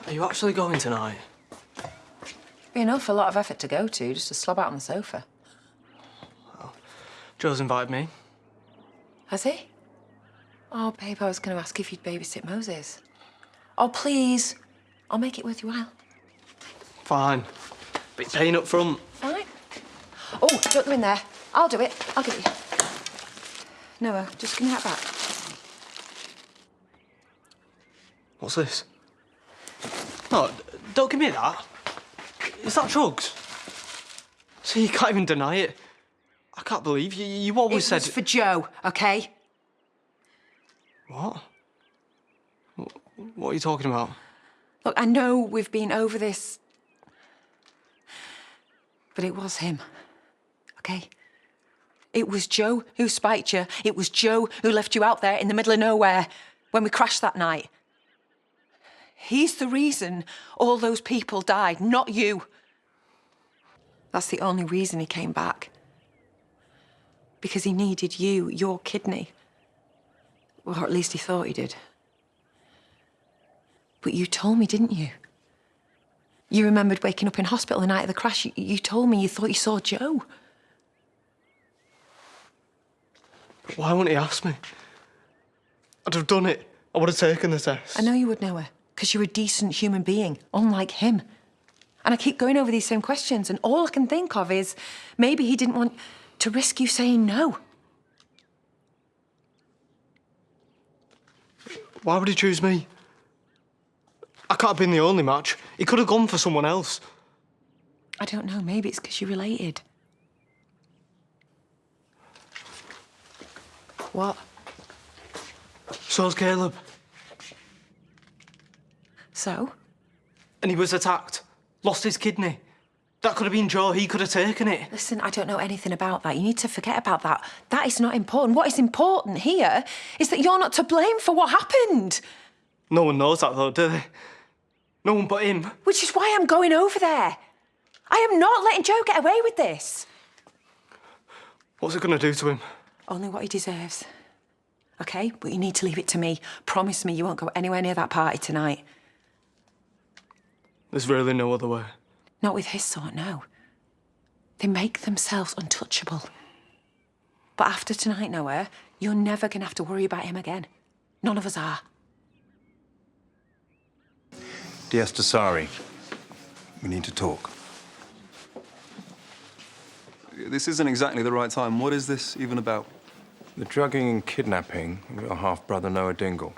Are you actually going tonight? Be an awful lot of effort to go to, just to slob out on the sofa. Well, Joe's invited me. Has he? Oh, babe, I was going to ask if you'd babysit Moses. Oh, please. I'll make it worth your while. Fine. But you're paying up front. Fine. Oh, don't go in there. I'll do it. I'll give it you. Noah, just give me that back. What's this? No, don't give me that. Is that drugs? See, you can't even deny it. I can't believe you always said... It was for Joe, OK? What? What are you talking about? Look, I know we've been over this, but it was him, OK? It was Joe who spiked you. It was Joe who left you out there in the middle of nowhere when we crashed that night. He's the reason all those people died, not you. That's the only reason he came back. Because he needed you, your kidney. Or at least he thought he did. But you told me, didn't you? You remembered waking up in hospital the night of the crash. You told me you thought you saw Joe. But why wouldn't he ask me? I'd have done it. I would have taken the test. I know you would, Noah, because you're a decent human being, unlike him. And I keep going over these same questions, and all I can think of is maybe he didn't want to risk you saying no. Why would he choose me? I can't have been the only match. He could have gone for someone else. I don't know. Maybe it's because you're related. What? So's Caleb. So? And he was attacked. Lost his kidney. That could have been Joe. He could have taken it. Listen, I don't know anything about that. You need to forget about that. That is not important. What is important here is that you're not to blame for what happened. No one knows that, though, do they? No one but him. Which is why I'm going over there. I am not letting Joe get away with this. What's it going to do to him? Only what he deserves. OK? But you need to leave it to me. Promise me you won't go anywhere near that party tonight. There's really no other way. Not with his sort, no. They make themselves untouchable. But after tonight, Noah, you're never going to have to worry about him again. None of us are. Sorry. We need to talk. This isn't exactly the right time. What is this even about? The drugging and kidnapping of your half-brother Noah Dingle.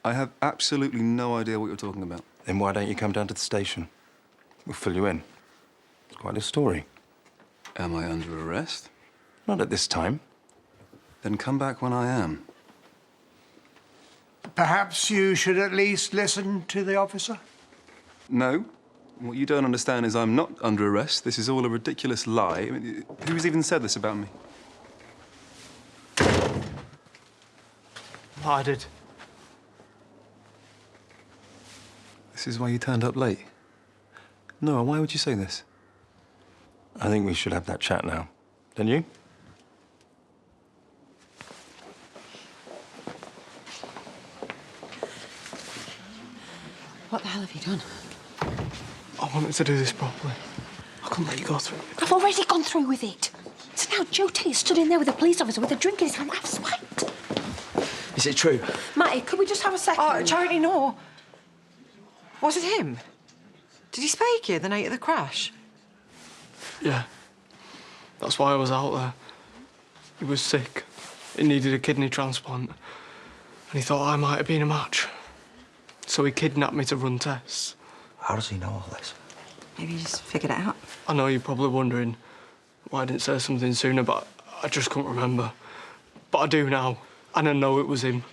I have absolutely no idea what you're talking about. Then why don't you come down to the station? We'll fill you in. It's quite a story. Am I under arrest? Not at this time. Then come back when I am. Perhaps you should at least listen to the officer? No. What you don't understand is I'm not under arrest. This is all a ridiculous lie. I mean, who's even said this about me? I did. This is why you turned up late. Noah, why would you say this? I think we should have that chat now. Don't you? What the hell have you done? I wanted to do this properly. I couldn't let you go through it. I've already gone through with it. So now Joe Tate stood in there with a police officer with a drink in his hand. I've swiped. Is it true? Matty, could we just have a second? Oh, Charity, no. Was it him? Did he spike you the night of the crash? Yeah. That's why I was out there. He was sick. He needed a kidney transplant. And he thought I might have been a match. So he kidnapped me to run tests. How does he know all this? Maybe he just figured it out. I know you're probably wondering why I didn't say something sooner, but I just couldn't remember. But I do now, and I know it was him.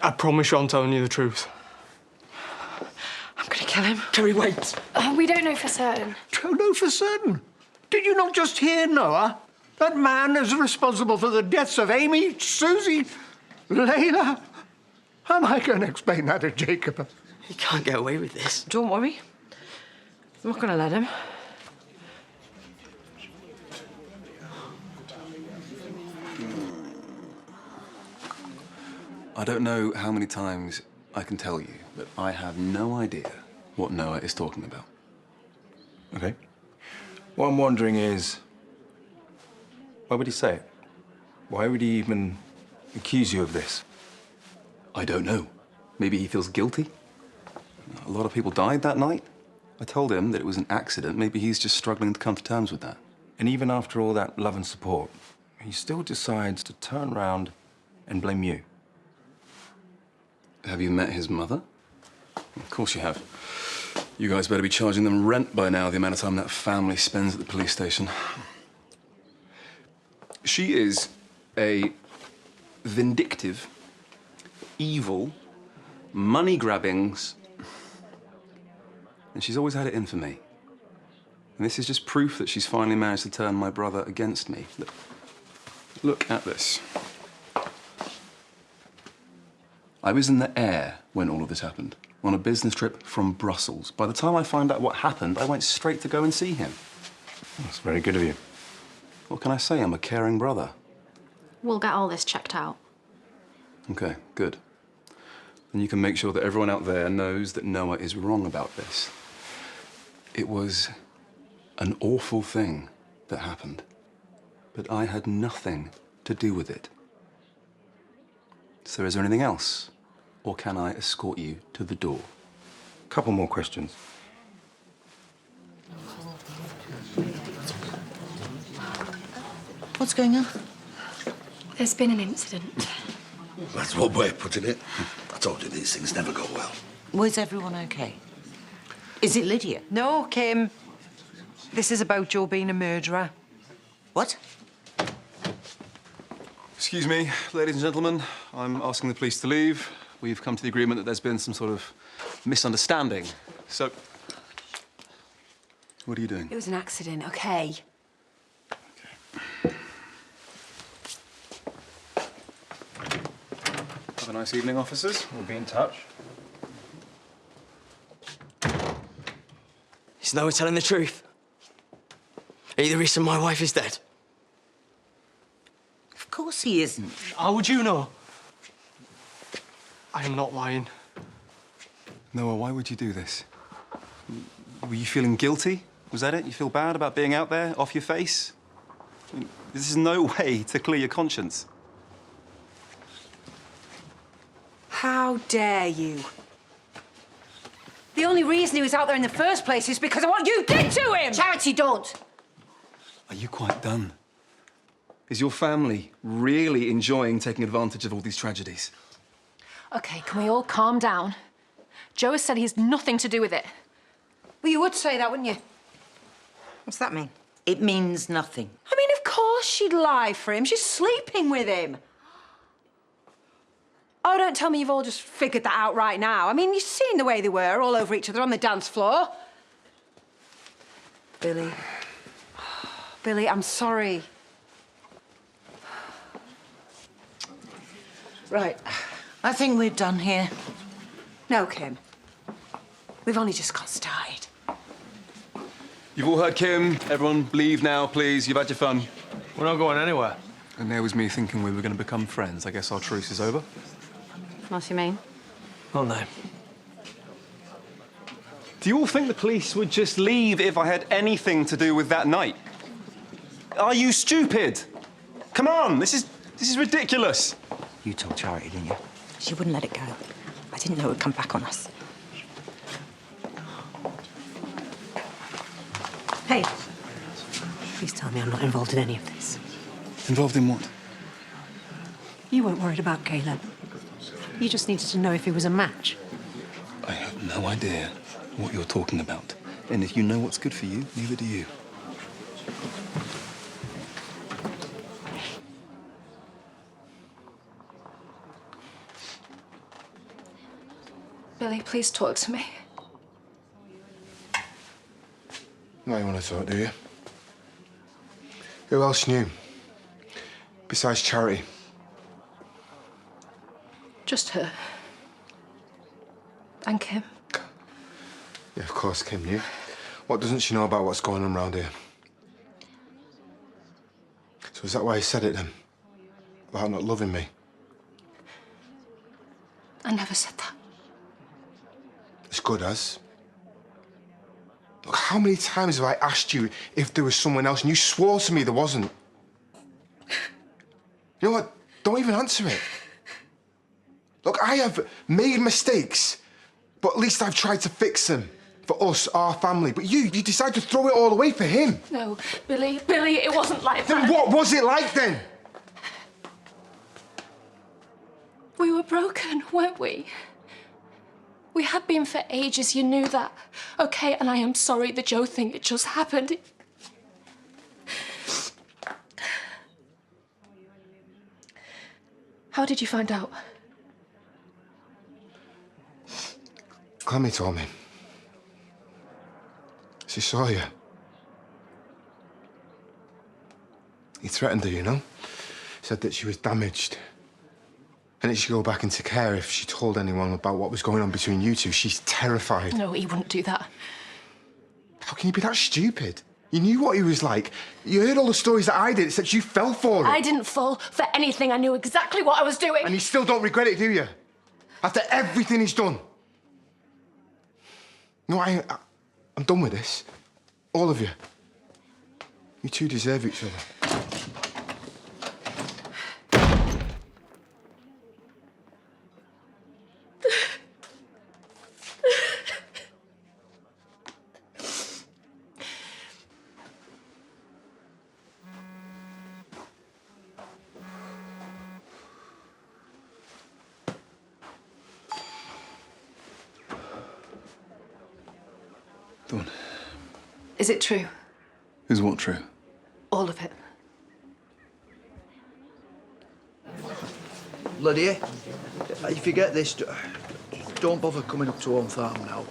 I promise you I'm telling you the truth. I'm gonna kill him. Kerry, wait. We don't know for certain. Don't know for certain. Did you not just hear, Noah? That man is responsible for the deaths of Amy, Susie, Layla. How am I going to explain that to Jacob? He can't get away with this. Don't worry. I'm not gonna let him. I don't know how many times I can tell you that I have no idea what Noah is talking about. Okay. What I'm wondering is, why would he say it? Why would he even accuse you of this? I don't know. Maybe he feels guilty. A lot of people died that night. I told him that it was an accident. Maybe he's just struggling to come to terms with that. And even after all that love and support, he still decides to turn around and blame you. Have you met his mother? Of course you have. You guys better be charging them rent by now, the amount of time that family spends at the police station. She is a vindictive, evil, money-grabbing... And she's always had it in for me. And this is just proof that she's finally managed to turn my brother against me. Look at this. I was in the air when all of this happened, on a business trip from Brussels. By the time I found out what happened, I went straight to go and see him. That's very good of you. What can I say? I'm a caring brother. We'll get all this checked out. Okay, good. Then you can make sure that everyone out there knows that Noah is wrong about this. It was an awful thing that happened, but I had nothing to do with it. So is there anything else? Or can I escort you to the door? Couple more questions. What's going on? There's been an incident. That's one way of putting it. I told you these things never go well. Was everyone okay? Is it Lydia? No, Kim. This is about Joe being a murderer. What? Excuse me, ladies and gentlemen. I'm asking the police to leave. We've come to the agreement that there's been some sort of misunderstanding. So, what are you doing? It was an accident, okay? Have a nice evening, officers. We'll be in touch. Is Noah telling the truth? Are you the reason my wife is dead? Of course he isn't. How would you know? I am not lying. Noah, why would you do this? Were you feeling guilty? Was that it? You feel bad about being out there, off your face? I mean, this is no way to clear your conscience. How dare you? The only reason he was out there in the first place is because of what you did to him! Charity, don't. Are you quite done? Is your family really enjoying taking advantage of all these tragedies? Okay, can we all calm down? Joe has said he has nothing to do with it. Well, you would say that, wouldn't you? What's that mean? It means nothing. I mean, of course she'd lie for him. She's sleeping with him. Oh, don't tell me you've all just figured that out right now. I mean, you've seen the way they were, all over each other on the dance floor. Billy. Billy, I'm sorry. Right. I think we're done here. No, Kim. We've only just got started. You've all heard Kim. Everyone leave now, please. You've had your fun. We're not going anywhere. And there was me thinking we were going to become friends. I guess our truce is over. What do you mean? Oh, no. Do you all think the police would just leave if I had anything to do with that night? Are you stupid? Come on, this is ridiculous. You told Charity, didn't you? She wouldn't let it go. I didn't know it would come back on us. Hey. Please tell me I'm not involved in any of this. Involved in what? You weren't worried about Caleb. You just needed to know if he was a match. I have no idea what you're talking about. And if you know what's good for you, neither do you. Billy, please talk to me. Now you want to talk, do you? Who else knew? Besides Charity? Just her. And Kim. Yeah, of course, Kim knew. What doesn't she know about what's going on around here? So is that why he said it then? About not loving me? I never said that. As good as. Look, how many times have I asked you if there was someone else and you swore to me there wasn't? You know what? Don't even answer it. Look, I have made mistakes, but at least I've tried to fix them for us, our family. But you decide to throw it all away for him. No, Billy, it wasn't like that. Then what was it like then? We were broken, weren't we? We had been for ages, you knew that. Okay, and I am sorry, the Joe thing, it just happened. How did you find out? Clemmy told me. She saw you. He threatened her, you know? Said that she was damaged. And that she'd go back into care if she told anyone about what was going on between you two. She's terrified. No, he wouldn't do that. How can you be that stupid? You knew what he was like. You heard all the stories that I did, except you fell for it. I didn't fall for anything. I knew exactly what I was doing. And you still don't regret it, do you? After everything he's done. No, I'm done with this. All of you. You two deserve each other. Dawn. Is it true? Is what true? All of it. Lydia, if you get this, don't bother coming up to Home Farm now.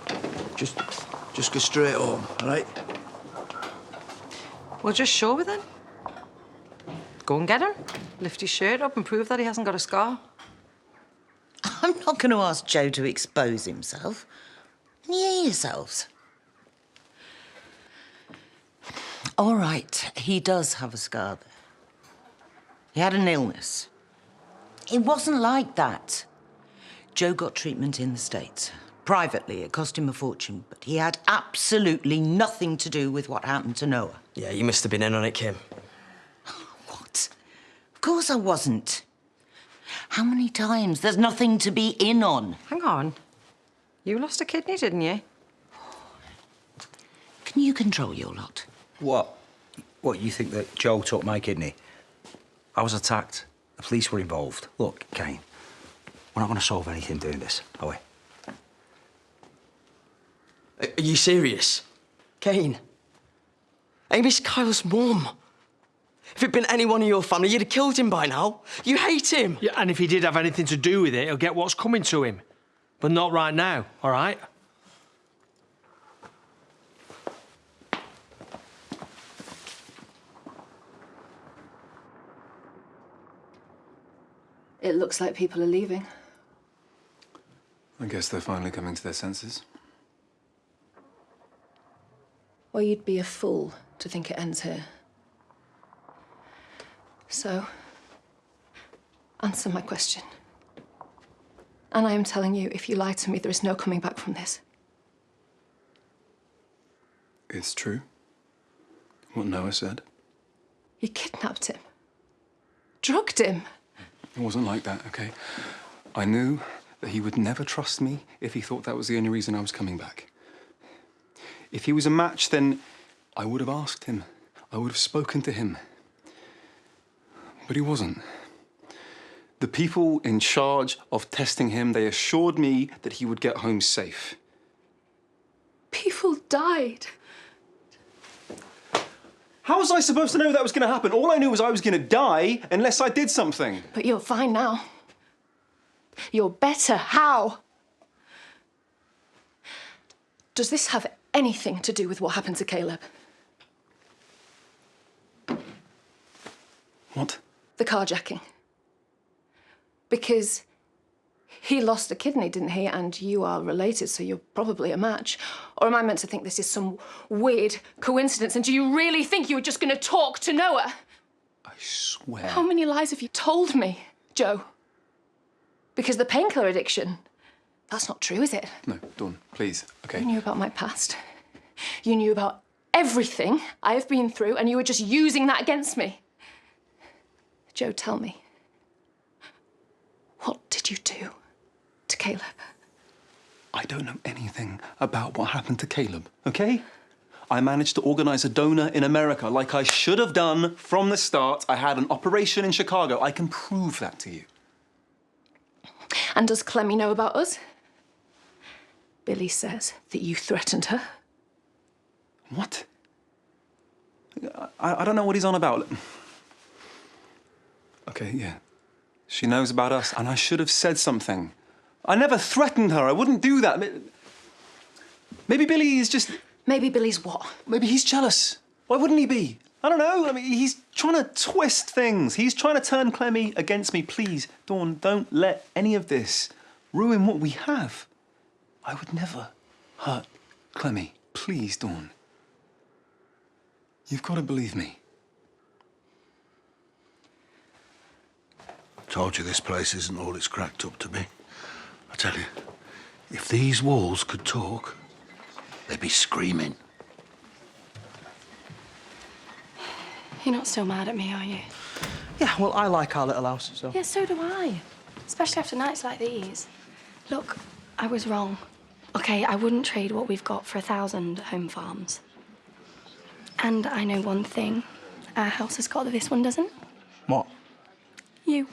Just go straight home, all right? Well, just show me then. Go and get him. Lift his shirt up and prove that he hasn't got a scar. I'm not going to ask Joe to expose himself. You hear yourselves. All right, he does have a scar there. He had an illness. It wasn't like that. Joe got treatment in the States. Privately, it cost him a fortune, but he had absolutely nothing to do with what happened to Noah. Yeah, you must have been in on it, Kim. What? Of course I wasn't. How many times? There's nothing to be in on. Hang on. You lost a kidney, didn't you? Can you control your lot? What? What, you think that Joe took my kidney? I was attacked. The police were involved. Look, Kane, we're not going to solve anything doing this, are we? Are you serious? Kane? Amy's Kyle's mum. If it'd been anyone in your family, you'd have killed him by now. You hate him. Yeah, and if he did have anything to do with it, he'll get what's coming to him. But not right now, all right? It looks like people are leaving. I guess they're finally coming to their senses. Well, you'd be a fool to think it ends here. So, answer my question. And I am telling you, if you lie to me, there is no coming back from this. It's true. What Noah said. You kidnapped him. Drugged him. It wasn't like that, okay? I knew that he would never trust me if he thought that was the only reason I was coming back. If he was a match, then I would have asked him. I would have spoken to him. But he wasn't. The people in charge of testing him, they assured me that he would get home safe. People died. How was I supposed to know that was going to happen? All I knew was I was going to die unless I did something. But you're fine now. You're better. How? Does this have anything to do with what happened to Caleb? What? The carjacking. Because he lost a kidney, didn't he? And you are related, so you're probably a match. Or am I meant to think this is some weird coincidence? And do you really think you were just going to talk to Noah? I swear. How many lies have you told me, Joe? Because the painkiller addiction, That's not true, is it? No, Dawn, please, okay? You knew about my past. You knew about everything I have been through, and you were just using that against me. Joe, tell me. What did you do to Caleb? I don't know anything about what happened to Caleb, okay? I managed to organise a donor in America like I should have done from the start. I had an operation in Chicago. I can prove that to you. And does Clemmy know about us? Billy says that you threatened her. What? I don't know what he's on about. Okay, yeah. She knows about us, and I should have said something. I never threatened her. I wouldn't do that. Maybe Billy is just... Maybe Billy's what? Maybe he's jealous. Why wouldn't he be? I don't know. I mean, he's trying to twist things. He's trying to turn Clemmy against me. Please, Dawn, don't let any of this ruin what we have. I would never hurt Clemmy. Please, Dawn. You've got to believe me. Told you this place isn't all it's cracked up to be. I tell you, if these walls could talk, they'd be screaming. You're not still mad at me, are you? Yeah, well, I like our little house, so... Yeah, so do I. Especially after nights like these. Look, I was wrong. OK, I wouldn't trade what we've got for 1,000 home farms. And I know one thing. Our house has got that this one doesn't. What? You.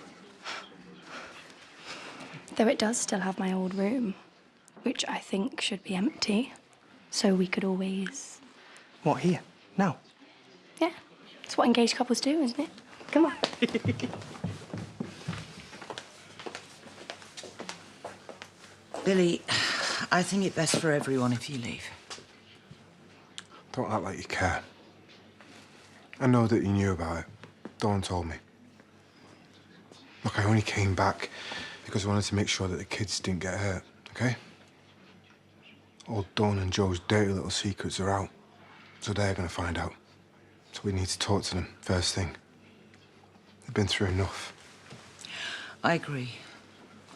Though it does still have my old room, which I think should be empty, so we could always... What, here? Now? Yeah, it's what engaged couples do, isn't it? Come on. Billy, I think it's best for everyone if you leave. Don't act like you care. I know that you knew about it. Dawn told me. Look, I only came back because I wanted to make sure that the kids didn't get hurt, okay? All Dawn and Joe's dirty little secrets are out, so they're gonna find out. So we need to talk to them first thing. They've been through enough. I agree.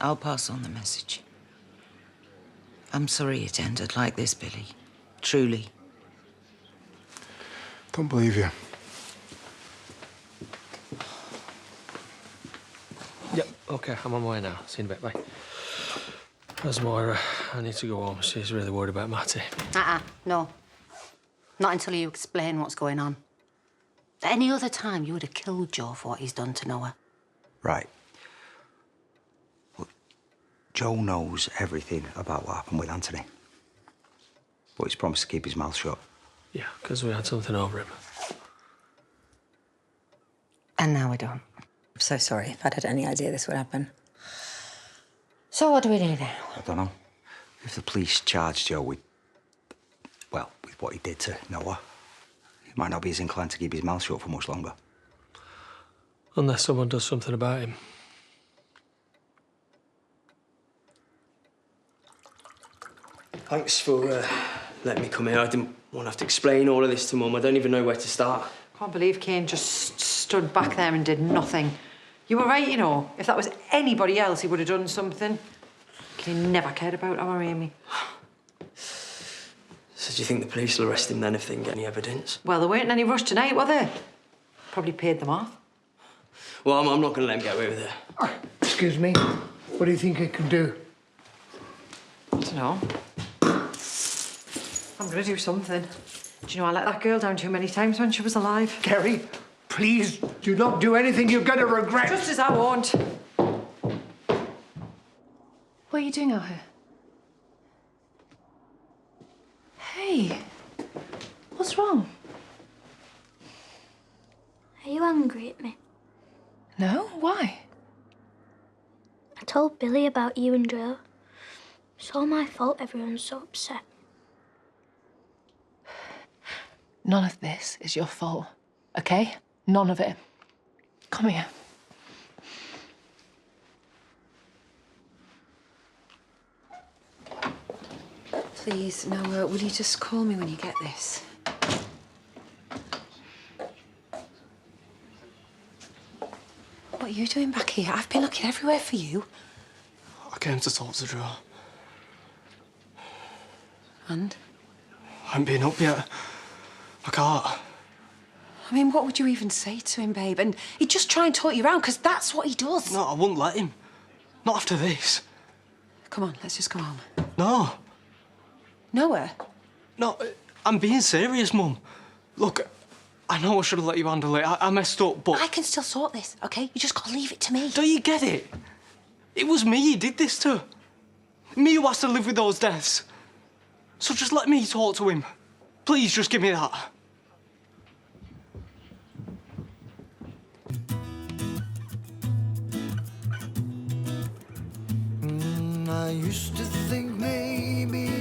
I'll pass on the message. I'm sorry it ended like this, Billy. Truly. Don't believe you. Yep, OK, I'm on my way now. See you in a bit, bye. There's Moira. I need to go home. She's really worried about Matty. No. Not until you explain what's going on. At any other time, you would have killed Joe for what he's done to Noah. Right. Look, Joe knows everything about what happened with Anthony. But he's promised to keep his mouth shut. Yeah, because we had something over him. And now we don't. I'm so sorry if I'd had any idea this would happen. So what do we do now? I don't know. If the police charged Joe with, well, with what he did to Noah, he might not be as inclined to keep his mouth shut for much longer. Unless someone does something about him. Thanks for letting me come here. I didn't want to have to explain all of this to Mum. I don't even know where to start. Can't believe Kane just stood back there and did nothing. You were right, you know. If that was anybody else, he would have done something. Kane never cared about our Amy. So do you think the police will arrest him then if they can get any evidence? Well, there weren't any rush tonight, were there? Probably paid them off. Well, I'm not going to let him get away with it. Excuse me. What do you think I can do? I don't know. I'm going to do something. Do you know, I let that girl down too many times when she was alive. Kerry, please do not do anything you're going to regret. Just as I won't. What are you doing out here? Hey, what's wrong? Are you angry at me? No, why? I told Billy about you and Joe. It's all my fault everyone's so upset. None of this is your fault, okay? None of it. Come here. Please, Noah, will you just call me when you get this? What are you doing back here? I've been looking everywhere for you. I came to talk to Joe. And? I haven't been up yet. I can't. I mean, what would you even say to him, babe? And he'd just try and talk you around, because that's what he does. No, I wouldn't let him. Not after this. Come on, let's just go home. No. Nowhere? No, I'm being serious, Mum. Look, I know I should have let you handle it. I messed up, but... I can still sort this, OK? You just got to leave it to me. Don't you get it? It was me he did this to. Me who has to live with those deaths. So just let me talk to him. Please, just give me that. I used to think maybe